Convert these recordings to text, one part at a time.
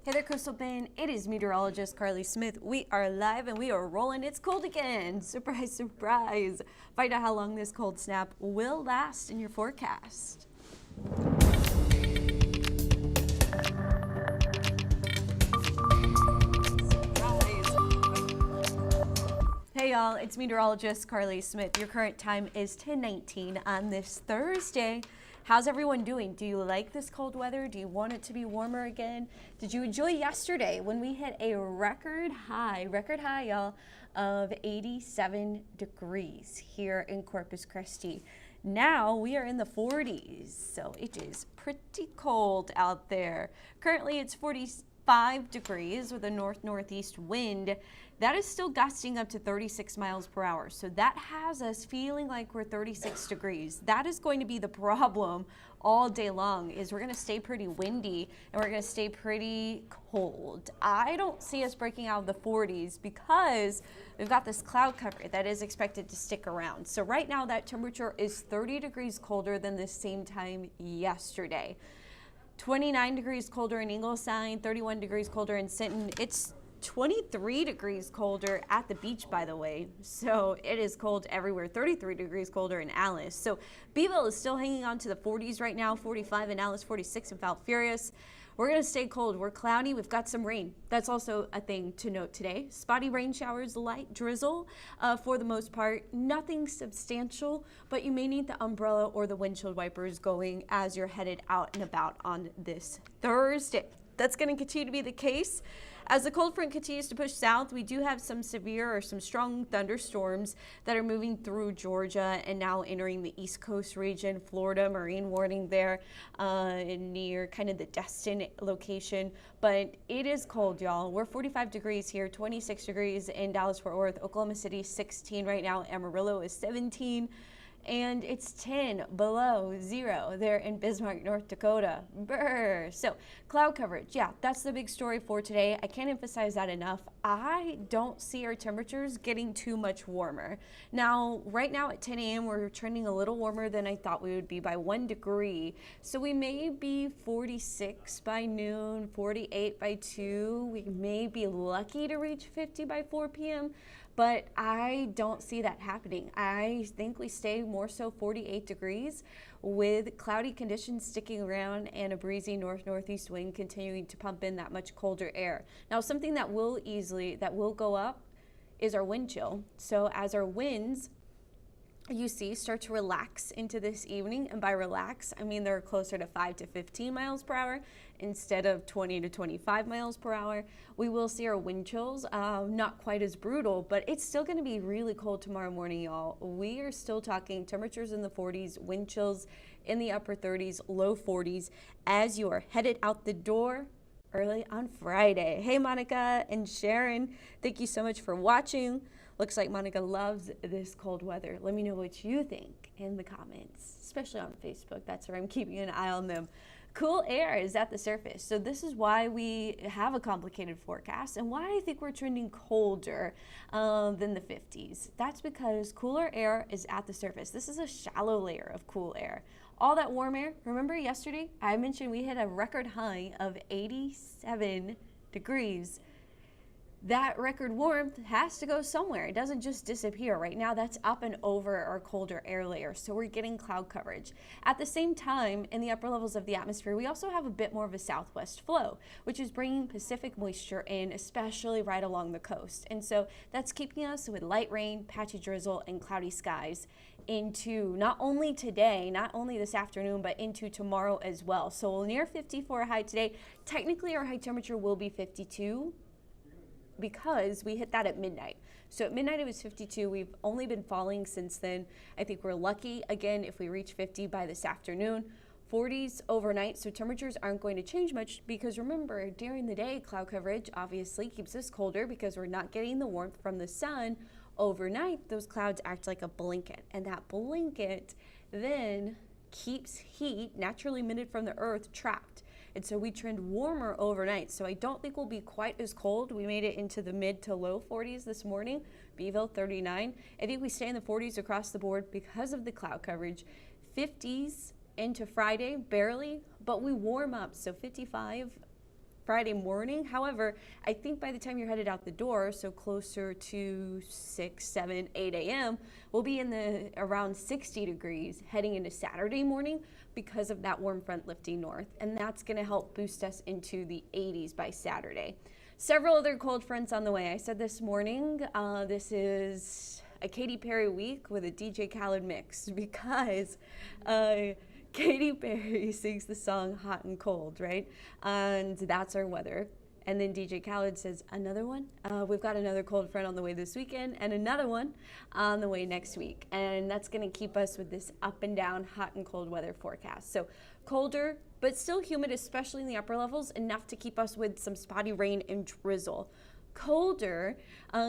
Hey there, Crystal Band. It is Meteorologist Carly Smith. We are live and we are rolling. It's cold again. Surprise, surprise. Find out how long this cold snap will last in your forecast. Hey y'all, it's Meteorologist Carly Smith. Your current time is 10:19 on this Thursday. How's everyone doing? Do you like this cold weather? Do you want it to be warmer again? Did you enjoy yesterday when we hit a record high, y'all, of 87 degrees here in Corpus Christi? Now we are in the 40s, so it is pretty cold out there. Currently it's 45 degrees with a north-northeast wind. That is still gusting up to 36 miles per hour. So that has us feeling like we're 36 degrees. That is going to be the problem all day long, is we're going to stay pretty windy and we're going to stay pretty cold. I don't see us breaking out of the 40s because we've got this cloud cover that is expected to stick around. So right now that temperature is 30 degrees colder than the same time yesterday. 29 degrees colder in Ingleside, 31 degrees colder in Sinton. It's 23 degrees colder at the beach, by the way. So it is cold everywhere. 33 degrees colder in Alice. So Beeville is still hanging on to the 40s right now. 45 in Alice, 46 in Falfurrias. We're going to stay cold. We're cloudy. We've got some rain. That's also a thing to note today. Spotty rain showers, light drizzle for the most part. Nothing substantial, but you may need the umbrella or the windshield wipers going as you're headed out and about on this Thursday. That's going to continue to be the case. As the cold front continues to push south, we do have some severe or some strong thunderstorms that are moving through Georgia and now entering the East Coast region. Florida, marine warning there near kind of the Destin location. But it is cold, y'all. We're 45 degrees here, 26 degrees in Dallas-Fort Worth. Oklahoma City, 16 right now. Amarillo is 17. And it's 10 below zero there in Bismarck, North Dakota. Brr. So cloud coverage, yeah, that's the big story for today. I can't emphasize that enough. I don't see our temperatures getting too much warmer. Now, right now at 10 a.m., we're trending a little warmer than I thought we would be by 1 degree. So we may be 46 by noon, 48 by 2. We may be lucky to reach 50 by 4 p.m., but I don't see that happening. I think we stay more so 48 degrees with cloudy conditions sticking around and a breezy north-northeast wind continuing to pump in that much colder air. Now, something that will go up is our wind chill. So as our winds, you see, start to relax into this evening, and by relax, I mean they're closer to 5 to 15 miles per hour instead of 20 to 25 miles per hour. We will see our wind chills, not quite as brutal, but it's still going to be really cold tomorrow morning, y'all. We are still talking temperatures in the 40s, wind chills in the upper 30s, low 40s as you are headed out the door early on Friday. Hey, Monica and Sharon, thank you so much for watching. Looks like Monica loves this cold weather. Let me know what you think in the comments, especially on Facebook. That's where I'm keeping an eye on them. Cool air is at the surface. So this is why we have a complicated forecast and why I think we're trending colder than the 50s. That's because cooler air is at the surface. This is a shallow layer of cool air. All that warm air, remember yesterday I mentioned we hit a record high of 87 degrees. That record warmth has to go somewhere. It doesn't just disappear. Right now, that's up and over our colder air layer, so we're getting cloud coverage. At the same time, in the upper levels of the atmosphere, we also have a bit more of a southwest flow, which is bringing Pacific moisture in, especially right along the coast. And so that's keeping us with light rain, patchy drizzle, and cloudy skies into not only today, not only this afternoon, but into tomorrow as well. So near 50 for a high today. Technically, our high temperature will be 52. Because we hit that at midnight. So at midnight it was 52. We've only been falling since then. I think we're lucky, again, if we reach 50 by this afternoon. 40s overnight, so temperatures aren't going to change much because remember, during the day, cloud coverage obviously keeps us colder because we're not getting the warmth from the sun. Overnight, those clouds act like a blanket, and that blanket then keeps heat naturally emitted from the earth trapped. And so we trend warmer overnight. So I don't think we'll be quite as cold. We made it into the mid to low 40s this morning. Beeville 39. I think we stay in the 40s across the board because of the cloud coverage. 50s into Friday, barely, but we warm up. So 55 Friday morning. However, I think by the time you're headed out the door, so closer to 6, 7, 8 a.m., we'll be in the around 60 degrees heading into Saturday morning because of that warm front lifting north. And that's going to help boost us into the 80s by Saturday. Several other cold fronts on the way. I said this morning, this is a Katy Perry week with a DJ Khaled mix because Katy Perry sings the song Hot and Cold, right? And that's our weather. And then DJ Khaled says, another one? We've got another cold front on the way this weekend and another one on the way next week. And that's going to keep us with this up and down hot and cold weather forecast. So colder, but still humid, especially in the upper levels, enough to keep us with some spotty rain and drizzle. Colder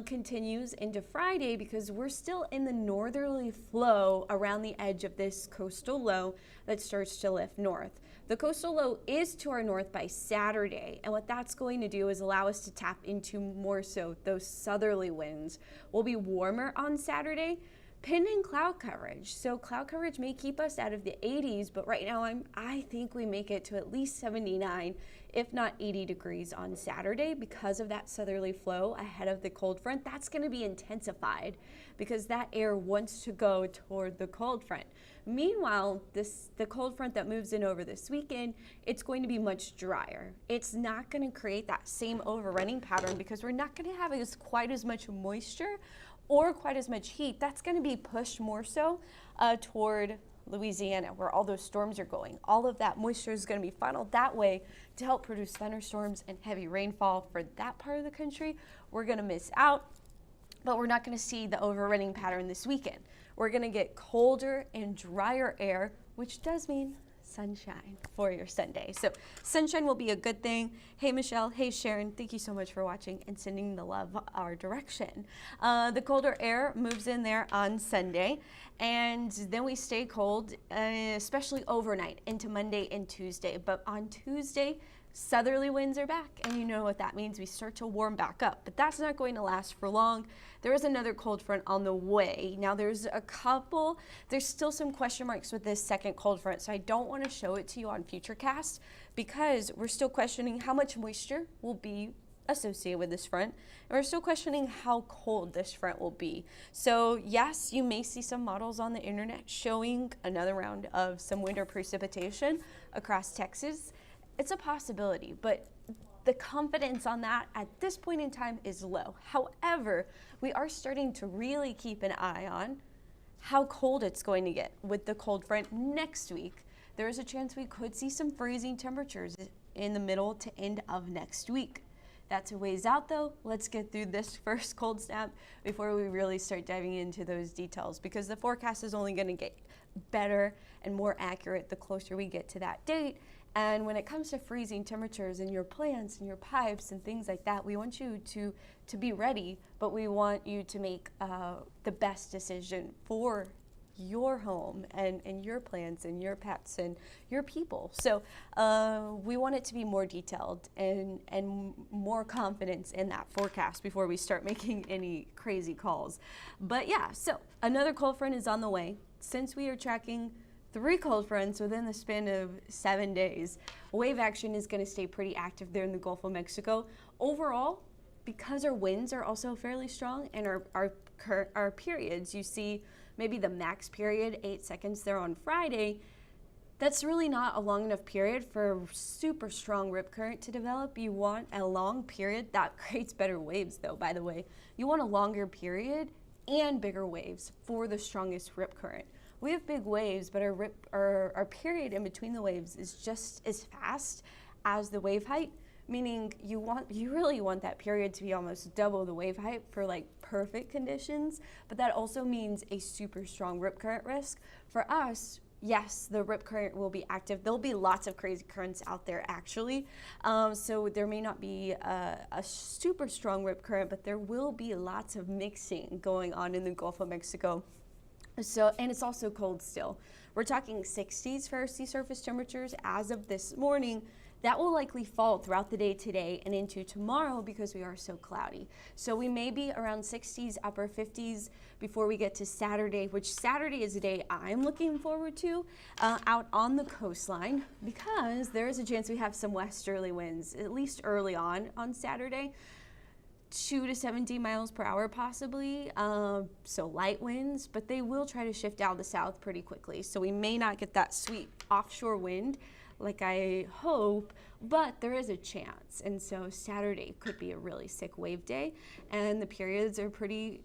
continues into Friday because we're still in the northerly flow around the edge of this coastal low that starts to lift north. The coastal low is to our north by Saturday, and what that's going to do is allow us to tap into more so those southerly winds. We'll be warmer on Saturday, pending cloud coverage. So cloud coverage may keep us out of the 80s, but right now I think we make it to at least 79, if not 80 degrees on Saturday because of that southerly flow ahead of the cold front. That's going to be intensified because that air wants to go toward the cold front. Meanwhile, the cold front that moves in over this weekend, it's going to be much drier. It's not going to create that same overrunning pattern because we're not going to have quite as much moisture or quite as much heat. That's going to be pushed more so toward Louisiana, where all those storms are going. All of that moisture is going to be funneled that way to help produce thunderstorms and heavy rainfall for that part of the country. We're going to miss out, but we're not going to see the overrunning pattern this weekend. We're going to get colder and drier air, which does mean sunshine for your Sunday. So sunshine will be a good thing. Hey, Michelle. Hey, Sharon. Thank you so much for watching and sending the love our direction. The colder air moves in there on Sunday, and then we stay cold, especially overnight into Monday and Tuesday. But on Tuesday, southerly winds are back, and you know what that means. We start to warm back up, but that's not going to last for long. There is another cold front on the way. Now there's still some question marks with this second cold front, so I don't want to show it to you on Futurecast because we're still questioning how much moisture will be associated with this front, and we're still questioning how cold this front will be. So yes, you may see some models on the internet showing another round of some winter precipitation across Texas. It's a possibility, but the confidence on that at this point in time is low. However, we are starting to really keep an eye on how cold it's going to get with the cold front next week. There is a chance we could see some freezing temperatures in the middle to end of next week. That's a ways out though. Let's get through this first cold snap before we really start diving into those details, because the forecast is only going to get better and more accurate the closer we get to that date. And when it comes to freezing temperatures in your plants and your pipes and things like that, we want you to be ready, but we want you to make the best decision for your home and your plants and your pets and your people. So we want it to be more detailed and more confidence in that forecast before we start making any crazy calls. But yeah, so another cold front is on the way. Since we are tracking 3 cold fronts within the span of 7 days, wave action is going to stay pretty active there in the Gulf of Mexico. Overall, because our winds are also fairly strong and our periods, you see maybe the max period, 8 seconds there on Friday, that's really not a long enough period for a super strong rip current to develop. You want a long period. That creates better waves though, by the way. You want a longer period and bigger waves for the strongest rip current. We have big waves, but our period in between the waves is just as fast as the wave height, meaning you really want that period to be almost double the wave height for like perfect conditions, but that also means a super strong rip current risk. For us, yes, the rip current will be active. There'll be lots of crazy currents out there actually, so there may not be a super strong rip current, but there will be lots of mixing going on in the Gulf of Mexico. So, and it's also cold still. We're talking 60s for our sea surface temperatures as of this morning. That will likely fall throughout the day today and into tomorrow because we are so cloudy. So we may be around 60s, upper 50s before we get to Saturday, which Saturday is a day I'm looking forward to out on the coastline, because there is a chance we have some westerly winds, at least early on Saturday. 2 to 17 miles per hour possibly, so light winds, but they will try to shift out the south pretty quickly. So we may not get that sweet offshore wind like I hope, but there is a chance. And so Saturday could be a really sick wave day, and the periods are pretty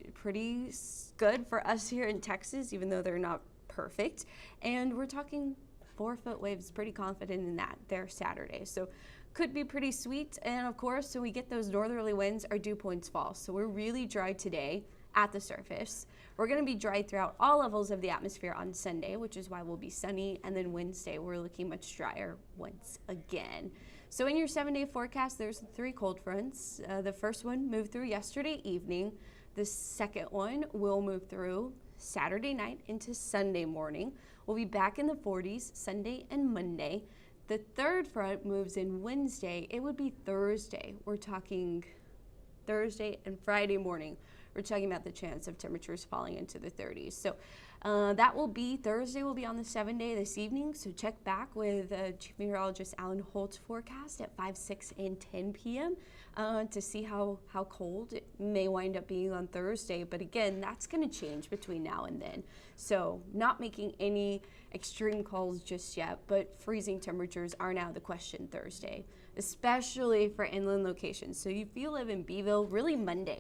good for us here in Texas, even though they're not perfect. And we're talking 4-foot waves, pretty confident in that there Saturday. So could be pretty sweet. And of course, so we get those northerly winds, our dew points fall. So we're really dry today at the surface. We're going to be dry throughout all levels of the atmosphere on Sunday, which is why we'll be sunny. And then Wednesday, we're looking much drier once again. So in your 7-day forecast, there's 3 cold fronts. The first one moved through yesterday evening. The second one will move through Saturday night into Sunday morning. We'll be back in the 40s Sunday and Monday. The third front moves in Wednesday. It would be Thursday. We're talking Thursday and Friday morning. We're talking about the chance of temperatures falling into the 30s. So that will be Thursday, will be on the 7-day this evening. So check back with Chief Meteorologist Alan Holt's forecast at 5, 6, and 10 p.m. To see how cold it may wind up being on Thursday. But again, that's going to change between now and then. So not making any extreme calls just yet, but freezing temperatures are now the question Thursday, especially for inland locations. So if you live in Beeville, really Monday,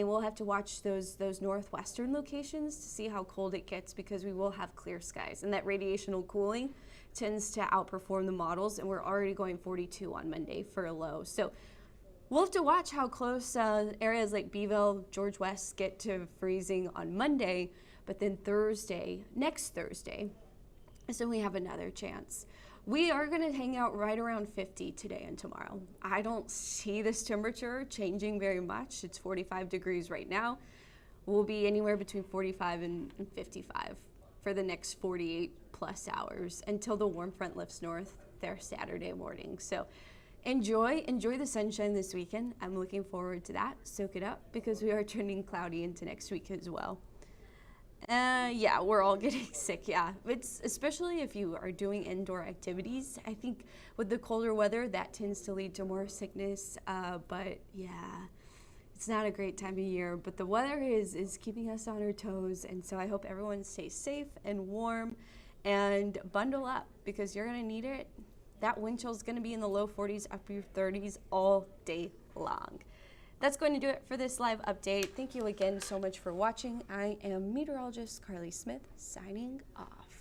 we'll have to watch those northwestern locations to see how cold it gets, because we will have clear skies, and that radiational cooling tends to outperform the models, and we're already going 42 on Monday for a low. So we'll have to watch how close areas like Beeville, George West get to freezing on Monday, but then next Thursday, so we have another chance. We are going to hang out right around 50 today and tomorrow. I don't see this temperature changing very much. It's 45 degrees right now. We'll be anywhere between 45 and 55 for the next 48 plus hours until the warm front lifts north there Saturday morning. So enjoy the sunshine this weekend. I'm looking forward to that. Soak it up, because we are turning cloudy into next week as well. Yeah, we're all getting sick, yeah. It's especially if you are doing indoor activities. I think with the colder weather, that tends to lead to more sickness. But yeah, it's not a great time of year. But the weather is keeping us on our toes. And so I hope everyone stays safe and warm and bundle up, because you're going to need it. That wind chill is going to be in the low 40s, upper 30s all day long. That's going to do it for this live update. Thank you again so much for watching. I am Meteorologist Carly Smith, signing off.